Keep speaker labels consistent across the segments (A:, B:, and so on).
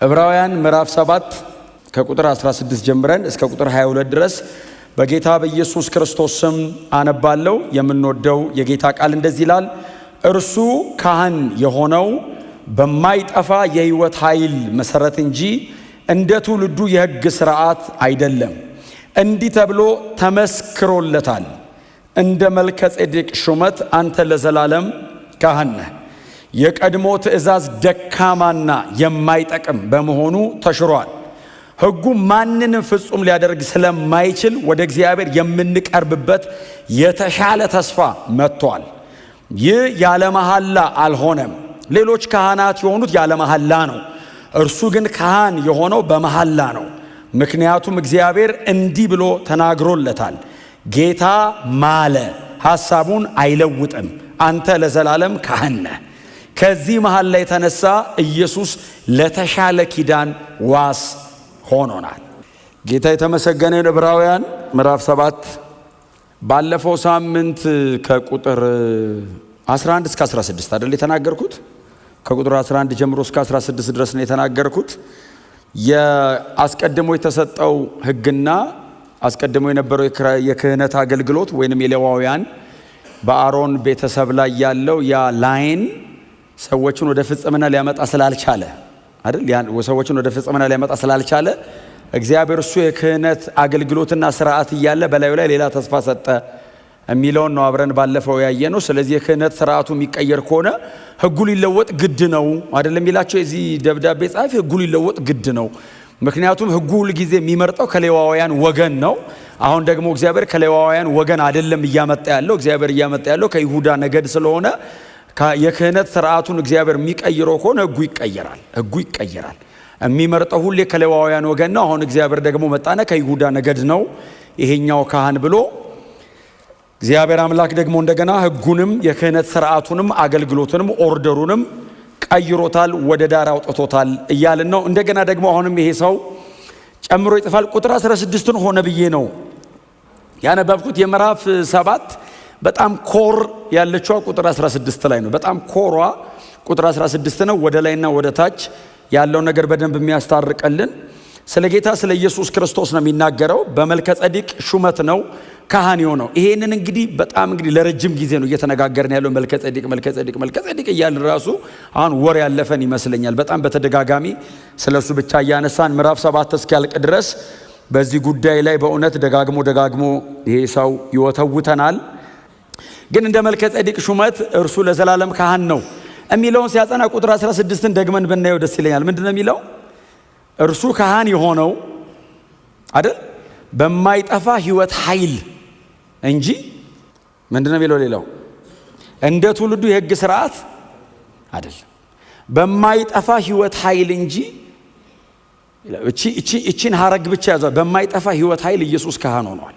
A: ዕብራውያን ምዕራፍ 7 ከቁጥር 16 ጀምረን እስከ ቁጥር 22 ድረስ በጌታ በኢየሱስ ክርስቶስ ስም አነባለሁ። የምንወደው የጌታ ቃል እንደዚህ ይላል። እርሱ ካህን የሆነው በማይጠፋ የሕይወት ኃይል መሰረት እንጂ እንደ ትውልዱ የሕግ ሥርዓት አይደለም። እንዲህ ተብሎ ተመስክሮለታል፣ እንደ መልከ ጼዴቅ ሹመት አንተ ለዘላለም ካህን ነህ። የቀድሞ ትእዛዝ ደካማና የማይጠቅም በመሆኑ ተሽሯል። ሕጉ ማንንም ፍጹም ሊያደርግ ስለማይችል ወደ እግዚአብሔር የምንቀርብበት የተሻለ ተስፋ መጥቷል። ይህ ያለ መሐላ አልሆነም። ሌሎች ካህናት የሆኑት ያለ መሐላ ነው፣ እርሱ ግን ካህን የሆነው በመሐላ ነው። ምክንያቱም እግዚአብሔር እንዲህ ብሎ ተናግሮለታል፣ ጌታ ማለ፣ ሐሳቡን አይለውጥም፣ አንተ ለዘላለም ካህን ነህ። ከዚህ መሐላ የተነሳ ኢየሱስ ለተሻለ ኪዳን ዋስ ሆኖናል። ጌታ የተመሰገነ። ዕብራውያን ምዕራፍ 7 ባለፈው ሳምንት ከቁጥር 11 እስከ 16 አይደል የተናገርኩት? ከቁጥር 11 ጀምሮ እስከ 16 ድረስ ነው የተናገርኩት። የአስቀድሞ የተሰጠው ሕግና አስቀድሞ የነበረው የክህነት አገልግሎት ወይንም የሌዋውያን በአሮን ቤተሰብ ላይ ያለው ያ ላይን ሰዎችን ወደ ፍጽምና ሊያመጣ ስላልቻለ አይደል? ሰዎችን ወደ ፍጽምና ሊያመጣ ስላልቻለ እግዚአብሔር እሱ የክህነት አገልግሎትና ስርዓት እያለ በላዩ ላይ ሌላ ተስፋ ሰጠ የሚለውን ነው አብረን ባለፈው ያየነው። ስለዚህ የክህነት ስርዓቱ የሚቀየር ከሆነ ሕጉ ሊለወጥ ግድ ነው አይደለም የሚላቸው የዚህ ደብዳቤ ጻፊ። ሕጉ ሊለወጥ ግድ ነው፣ ምክንያቱም ሕጉ ሁል ጊዜ የሚመርጠው ከሌዋውያን ወገን ነው። አሁን ደግሞ እግዚአብሔር ከሌዋውያን ወገን አይደለም እያመጣ ያለው፣ እግዚአብሔር እያመጣ ያለው ከይሁዳ ነገድ ስለሆነ የክህነት ስርዓቱን እግዚአብሔር የሚቀይረው ከሆነ ሕጉ ይቀየራል። ሕጉ ይቀየራል። የሚመርጠው ሁሌ ከሌዋውያን ወገን ነው። አሁን እግዚአብሔር ደግሞ መጣነ ከይሁዳ ነገድ ነው ይሄኛው ካህን ብሎ እግዚአብሔር አምላክ ደግሞ እንደገና ሕጉንም የክህነት ስርዓቱንም አገልግሎቱንም ኦርደሩንም ቀይሮታል፣ ወደ ዳር አውጥቶታል እያልን ነው። እንደገና ደግሞ አሁንም ይሄ ሰው ጨምሮ ይጽፋል። ቁጥር 16ን ሆነ ብዬ ነው ያነበብኩት። የምዕራፍ 7 በጣም ኮር ያለችው ቁጥር 16 ላይ ነው። በጣም ኮሯ ቁጥር 16 ነው። ወደ ላይና ወደ ታች ያለው ነገር በደንብ የሚያስታርቀልን ስለ ጌታ ስለ ኢየሱስ ክርስቶስ ነው የሚናገረው። በመልከ ጼዴቅ ሹመት ነው ካህን የሆነው። ይሄንን እንግዲህ በጣም ለረጅም ጊዜ ነው እየተነጋገርን ያለው መልከ ጼዴቅ እያልን ራሱ አሁን ወር ያለፈን ይመስለኛል። በጣም በተደጋጋሚ ስለሱ ብቻ እያነሳን ምዕራፍ 7 እስኪያልቅ ድረስ በዚህ ጉዳይ ላይ በእውነት ደጋግሞ ይሄ ሰው ይወተውተናል። ግን እንደ መልከ ጼዴቅ ሹመት እርሱ ለዘላለም ካህን ነው የሚለውን ሲያጸና ቁጥር 16ን ደግመን ብናየው ደስ ይለኛል። ምንድነው የሚለው? እርሱ ካህን የሆነው አይደል በማይጠፋ ሕይወት ኃይል እንጂ ምንድነው የሚለው? ሌላው እንደ ትውልዱ የሕግ ሥርዓት አይደለም። በማይጠፋ ሕይወት ኃይል እንጂ እቺን ሐረግ ብቻ ያዟል። በማይጠፋ ሕይወት ኃይል ኢየሱስ ካህን ሆኗል።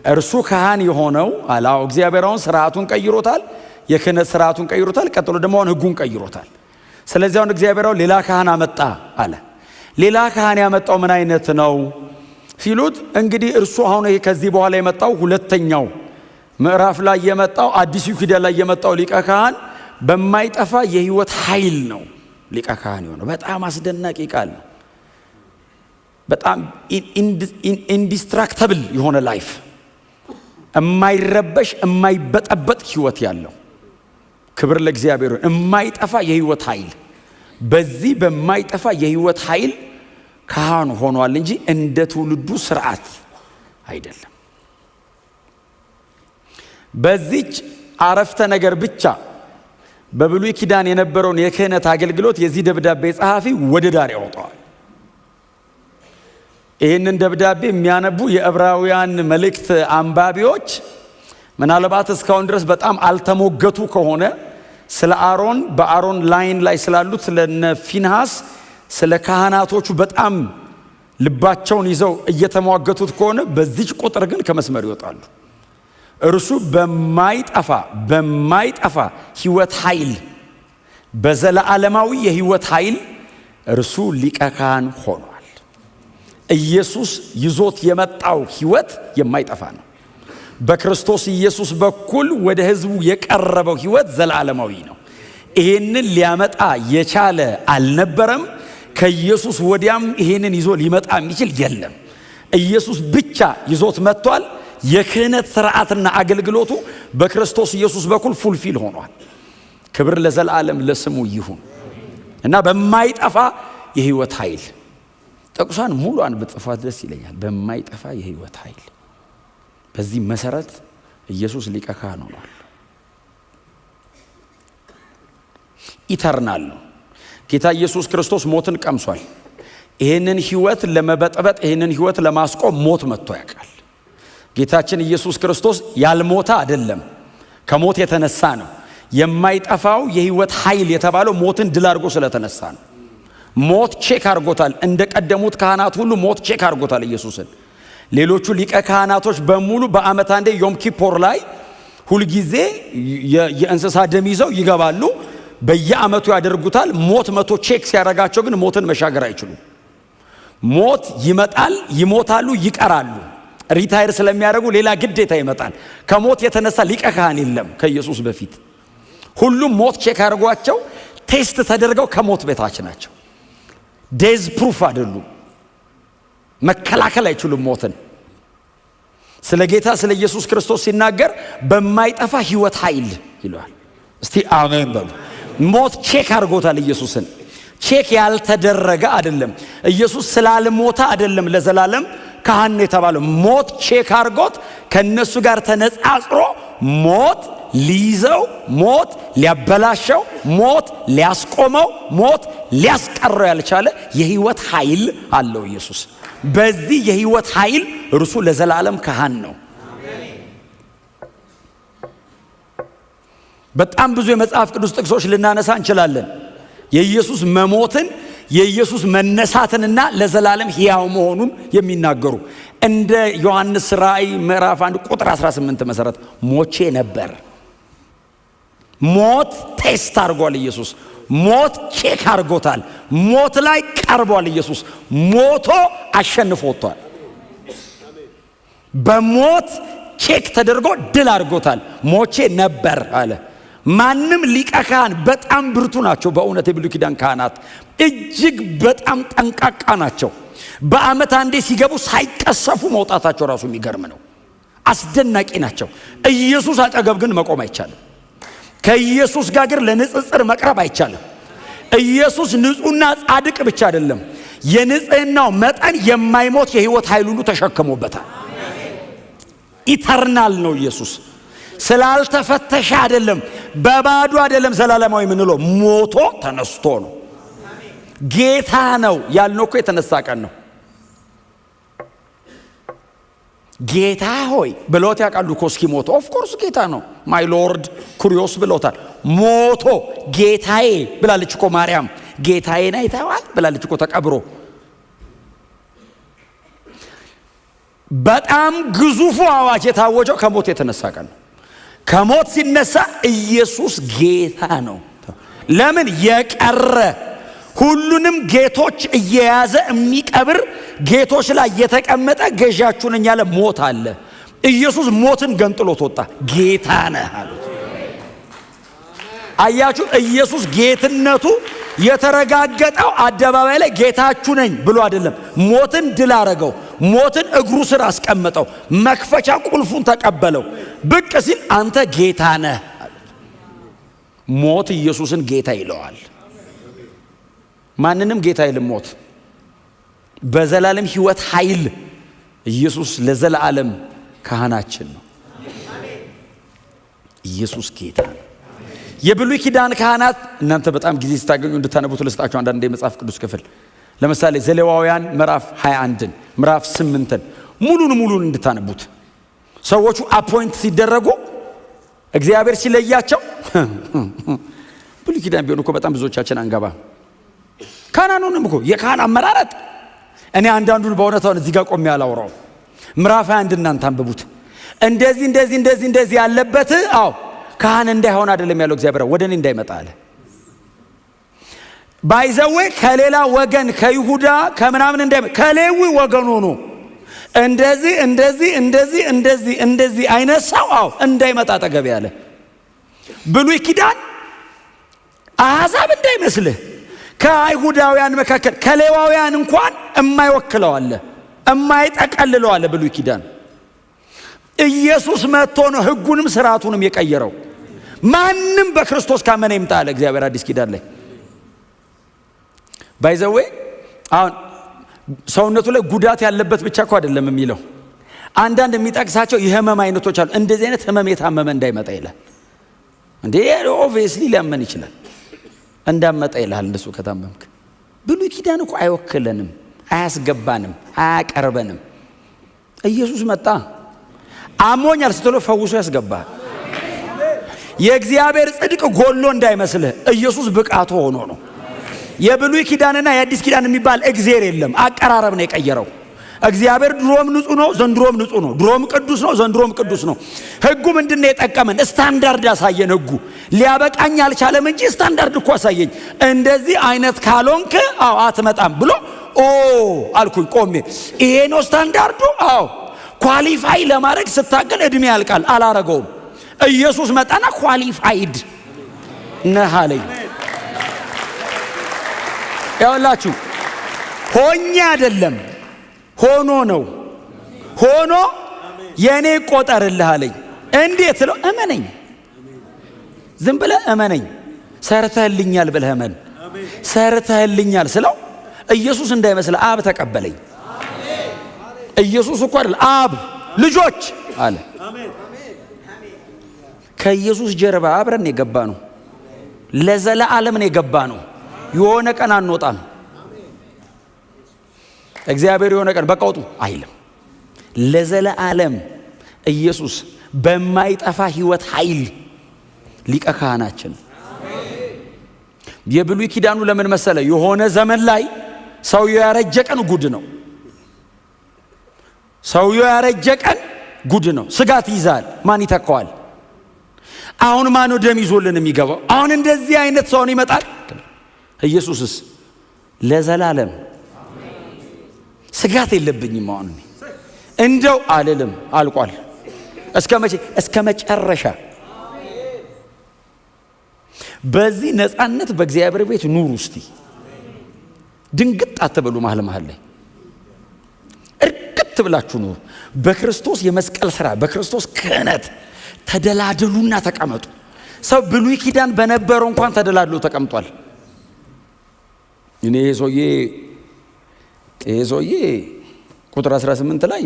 A: እርሱ ካህን የሆነው አላው እግዚአብሔር አሁን ስርዓቱን ቀይሮታል፣ የክህነት ስርዓቱን ቀይሮታል። ቀጥሎ ደግሞ አሁን ሕጉን ቀይሮታል። ስለዚህ አሁን እግዚአብሔር ሌላ ካህን አመጣ አለ። ሌላ ካህን ያመጣው ምን አይነት ነው ሲሉት እንግዲህ እርሱ አሁን ይሄ ከዚህ በኋላ የመጣው ሁለተኛው ምዕራፍ ላይ የመጣው አዲሱ ኪዳን ላይ የመጣው ሊቀ ካህን በማይጠፋ የሕይወት ኃይል ነው ሊቀ ካህን የሆነው። በጣም አስደናቂ ቃል ነው። በጣም ኢንዲስትራክተብል የሆነ ላይፍ፣ የማይረበሽ የማይበጠበጥ ሕይወት ያለው። ክብር ለእግዚአብሔር። የማይጠፋ የሕይወት ኃይል፣ በዚህ በማይጠፋ የሕይወት ኃይል ካህን ሆኗል እንጂ እንደ ትውልዱ ስርዓት አይደለም። በዚች አረፍተ ነገር ብቻ በብሉይ ኪዳን የነበረውን የክህነት አገልግሎት የዚህ ደብዳቤ ጸሐፊ ወደ ዳር ያወጣዋል። ይህንን ደብዳቤ የሚያነቡ የዕብራውያን መልእክት አንባቢዎች ምናልባት እስካሁን ድረስ በጣም አልተሞገቱ ከሆነ ስለ አሮን በአሮን ላይን ላይ ስላሉት ስለነ ፊንሃስ ስለ ካህናቶቹ በጣም ልባቸውን ይዘው እየተሟገቱት ከሆነ በዚች ቁጥር ግን ከመስመር ይወጣሉ። እርሱ በማይጠፋ ሕይወት ኃይል፣ በዘላለማዊ የሕይወት ኃይል እርሱ ሊቀ ካህን ሆኗል። ኢየሱስ ይዞት የመጣው ሕይወት የማይጠፋ ነው። በክርስቶስ ኢየሱስ በኩል ወደ ሕዝቡ የቀረበው ሕይወት ዘላለማዊ ነው። ይሄንን ሊያመጣ የቻለ አልነበረም። ከኢየሱስ ወዲያም ይሄንን ይዞ ሊመጣ የሚችል የለም። ኢየሱስ ብቻ ይዞት መጥቷል። የክህነት ሥርዓትና አገልግሎቱ በክርስቶስ ኢየሱስ በኩል ፉልፊል ሆኗል። ክብር ለዘላለም ለስሙ ይሁን እና በማይጠፋ የሕይወት ኃይል ጥቅሷን ሙሉን በጽፏት ደስ ይለኛል። በማይጠፋ የሕይወት ኃይል በዚህ መሰረት ኢየሱስ ሊቀ ካህን ሆኗል። ኢተርናል ነው። ጌታ ኢየሱስ ክርስቶስ ሞትን ቀምሷል። ይህንን ሕይወት ለመበጥበጥ ይህንን ሕይወት ለማስቆም ሞት መጥቶ ያውቃል። ጌታችን ኢየሱስ ክርስቶስ ያልሞተ አይደለም፣ ከሞት የተነሳ ነው። የማይጠፋው የሕይወት ኃይል የተባለው ሞትን ድል አድርጎ ስለተነሳ ነው። ሞት ቼክ አድርጎታል። እንደ ቀደሙት ካህናት ሁሉ ሞት ቼክ አድርጎታል ኢየሱስን። ሌሎቹ ሊቀ ካህናቶች በሙሉ በዓመት አንዴ ዮም ኪፖር ላይ ሁልጊዜ የእንስሳ ደም ይዘው ይገባሉ። በየዓመቱ ያደርጉታል። ሞት መቶ ቼክ ሲያደርጋቸው ግን ሞትን መሻገር አይችሉም። ሞት ይመጣል፣ ይሞታሉ፣ ይቀራሉ። ሪታየር ስለሚያደርጉ ሌላ ግዴታ ይመጣል። ከሞት የተነሳ ሊቀ ካህን የለም ከኢየሱስ በፊት። ሁሉም ሞት ቼክ አድርጓቸው ቴስት ተደርገው ከሞት በታች ናቸው። ዴዝ ፕሩፍ አይደሉም። መከላከል አይችሉም ሞትን። ስለ ጌታ ስለ ኢየሱስ ክርስቶስ ሲናገር በማይጠፋ ሕይወት ኃይል ይለዋል። እስቲ አሜን በሉ። ሞት ቼክ አድርጎታል ኢየሱስን። ቼክ ያልተደረገ አይደለም። ኢየሱስ ስላልሞተ አይደለም ለዘላለም ካህን የተባለው። ሞት ቼክ አድርጎት ከነሱ ጋር ተነጻጽሮ ሞት ሊይዘው፣ ሞት ሊያበላሸው፣ ሞት ሊያስቆመው፣ ሞት ሊያስቀረው ያልቻለ የሕይወት ኃይል አለው ኢየሱስ። በዚህ የሕይወት ኃይል እርሱ ለዘላለም ካህን ነው። በጣም ብዙ የመጽሐፍ ቅዱስ ጥቅሶች ልናነሳ እንችላለን። የኢየሱስ መሞትን የኢየሱስ መነሳትንና ለዘላለም ሕያው መሆኑን የሚናገሩ እንደ ዮሐንስ ራእይ ምዕራፍ 1 ቁጥር 18 መሰረት ሞቼ ነበር። ሞት ቴስት አድርጓል ኢየሱስ። ሞት ቼክ አድርጎታል። ሞት ላይ ቀርቧል ኢየሱስ። ሞቶ አሸንፎ ወጥቷል። በሞት ቼክ ተደርጎ ድል አድርጎታል። ሞቼ ነበር አለ። ማንም ሊቀ ካህን በጣም ብርቱ ናቸው። በእውነት የብሉይ ኪዳን ካህናት እጅግ በጣም ጠንቃቃ ናቸው። በዓመት አንዴ ሲገቡ ሳይቀሰፉ መውጣታቸው ራሱ የሚገርም ነው። አስደናቂ ናቸው። ኢየሱስ አጠገብ ግን መቆም አይቻልም። ከኢየሱስ ጋር ግን ለንጽጽር መቅረብ አይቻልም። ኢየሱስ ንጹህና ጻድቅ ብቻ አይደለም፣ የንጽህናው መጠን የማይሞት የሕይወት ኃይል ሁሉ ተሸክሞበታል። ኢተርናል ነው ኢየሱስ። ስላልተፈተሸ አይደለም፣ በባዶ አይደለም። ዘላለማዊ የምንለው ሞቶ ተነስቶ ነው። ጌታ ነው ያልነው እኮ የተነሳ ቀን ነው። ጌታ ሆይ ብለውት ያውቃሉ እኮ እስኪሞቱ። ኦፍ ኮርስ ጌታ ነው። ማይ ሎርድ ኩሪዮስ ብለውታል። ሞቶ ጌታዬ ብላለች እኮ ማርያም። ጌታዬን አይተዋል ብላለች እኮ ተቀብሮ። በጣም ግዙፉ አዋጅ የታወጀው ከሞት የተነሳ ቀን ነው። ከሞት ሲነሳ ኢየሱስ ጌታ ነው። ለምን? የቀረ ሁሉንም ጌቶች እየያዘ የሚቀብር ጌቶች ላይ የተቀመጠ ገዣችሁ ነኝ ያለ ሞት አለ። ኢየሱስ ሞትን ገንጥሎት ወጣ። ጌታ ነህ አሉት። አያችሁ፣ ኢየሱስ ጌትነቱ የተረጋገጠው አደባባይ ላይ ጌታችሁ ነኝ ብሎ አይደለም። ሞትን ድል አረገው። ሞትን እግሩ ስር አስቀመጠው። መክፈቻ ቁልፉን ተቀበለው። ብቅ ሲል አንተ ጌታ ነህ አሉት። ሞት ኢየሱስን ጌታ ይለዋል። ማንንም ጌታ አይልም ሞት። በዘላለም ሕይወት ኃይል ኢየሱስ ለዘላለም ካህናችን ነው። ኢየሱስ ጌታ ነው። የብሉይ ኪዳን ካህናት እናንተ በጣም ጊዜ ስታገኙ እንድታነቡት ልስጣችሁ አንዳንድ የመጽሐፍ ቅዱስ ክፍል። ለምሳሌ ዘሌዋውያን ምዕራፍ 21ን ምዕራፍ 8ን ሙሉን እንድታነቡት። ሰዎቹ አፖይንት ሲደረጉ እግዚአብሔር ሲለያቸው ብሉይ ኪዳን ቢሆን እኮ በጣም ብዙዎቻችን አንገባ። ካህናኑንም እኮ የካህን አመራረጥ እኔ አንዳንዱን በእውነታውን እዚህ ጋር ቆሜ ያላውራው። ምዕራፍ 21 እናንተ አንብቡት። እንደዚህ ያለበት አዎ ካህን እንዳይሆን አይደለም ያለው እግዚአብሔር፣ ወደ እኔ እንዳይመጣ አለ። ባይዘዌ ከሌላ ወገን ከይሁዳ ከምናምን እንዳይመጣ ከሌዊ ወገን ሆኖ እንደዚህ አይነት ሰው አዎ እንዳይመጣ አጠገብ ያለ። ብሉይ ኪዳን አሕዛብ እንዳይመስልህ ከአይሁዳውያን መካከል ከሌዋውያን እንኳን የማይወክለው አለ፣ የማይጠቀልለው አለ ብሉይ ኪዳን። ኢየሱስ መጥቶ ነው ሕጉንም ስርዓቱንም የቀየረው። ማንም በክርስቶስ ካመነ ይምጣ አለ እግዚአብሔር አዲስ ኪዳን ላይ። ባይዘዌ አሁን ሰውነቱ ላይ ጉዳት ያለበት ብቻ እኮ አይደለም የሚለው። አንዳንድ የሚጠቅሳቸው የህመም አይነቶች አሉ። እንደዚህ አይነት ህመም የታመመ እንዳይመጣ ይላል። እንዴ ኦብቪየስሊ ሊያመን ይችላል። እንዳመጣ ይላል እንደሱ ከታመምክ። ብሉይ ኪዳን እኮ አይወክለንም፣ አያስገባንም፣ አያቀርበንም። ኢየሱስ መጣ፣ አሞኛል ስትለው ፈውሶ ያስገባል። የእግዚአብሔር ጽድቅ ጎሎ እንዳይመስልህ ኢየሱስ ብቃቱ ሆኖ ነው። የብሉይ ኪዳንና የአዲስ ኪዳን የሚባል እግዚአብሔር የለም። አቀራረብ ነው የቀየረው። እግዚአብሔር ድሮም ንጹህ ነው፣ ዘንድሮም ንጹህ ነው። ድሮም ቅዱስ ነው፣ ዘንድሮም ቅዱስ ነው። ሕጉ ምንድነው የጠቀመን? ስታንዳርድ አሳየን። ሕጉ ሊያበቃኝ አልቻለም እንጂ ስታንዳርድ እኮ አሳየኝ። እንደዚህ አይነት ካልሆንክ አትመጣም ብሎ አልኩኝ ቆሜ። ይሄ ነው ስታንዳርዱ። ኳሊፋይ ለማድረግ ስታገል እድሜ ያልቃል። አላረገውም። ኢየሱስ መጣና ኳሊፋይድ ነህ አለኝ። ያውላችሁ ሆኜ አይደለም ሆኖ ነው። ሆኖ የኔ ቆጠርልህ አለኝ። እንዴት ስለው እመነኝ፣ ዝም ብለህ እመነኝ፣ ሰርተህልኛል ብለህ እመን። ሰርተህልኛል ስለው ኢየሱስ እንዳይመስል አብ ተቀበለኝ። ኢየሱስ እኮ አይደል አብ ልጆች አለ። ከኢየሱስ ጀርባ አብረን የገባ ነው። ለዘላለም ነው የገባ ነው። የሆነ ቀን አንወጣም። እግዚአብሔር የሆነ ቀን በቃውጡ አይልም። ለዘላለም ኢየሱስ በማይጠፋ ሕይወት ኃይል ሊቀ ካህናችን። የብሉይ ኪዳኑ ለምን መሰለ? የሆነ ዘመን ላይ ሰውየው ያረጀ ቀን ጉድ ነው። ሰውየው ያረጀ ቀን ጉድ ነው። ስጋት ይዛል። ማን ይተካዋል? አሁን ማን ደም ይዞልን የሚገባው? አሁን እንደዚህ አይነት ሰውን ይመጣል። ኢየሱስስ ለዘላለም ስጋት የለብኝም። አሁን እንደው አልልም፣ አልቋል። እስከ መቼ? እስከ መጨረሻ። በዚህ ነፃነት በእግዚአብሔር ቤት ኑሩ። እስቲ ድንግጥ አትበሉ። መሀል ላይ እርግጥ ብላችሁ ኑሩ። በክርስቶስ የመስቀል ሥራ፣ በክርስቶስ ክህነት ተደላድሉና ተቀመጡ። ሰው ብሉይ ኪዳን በነበረው እንኳን ተደላድሎ ተቀምጧል። እኔ ይሄ ሰውዬ ቁጥር 18 ላይ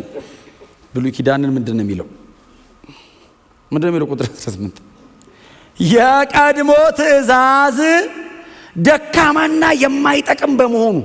A: ብሉይ ኪዳንን ምንድን ነው የሚለው? ቁጥር 18 የቀድሞ ትእዛዝ ደካማና የማይጠቅም በመሆኑ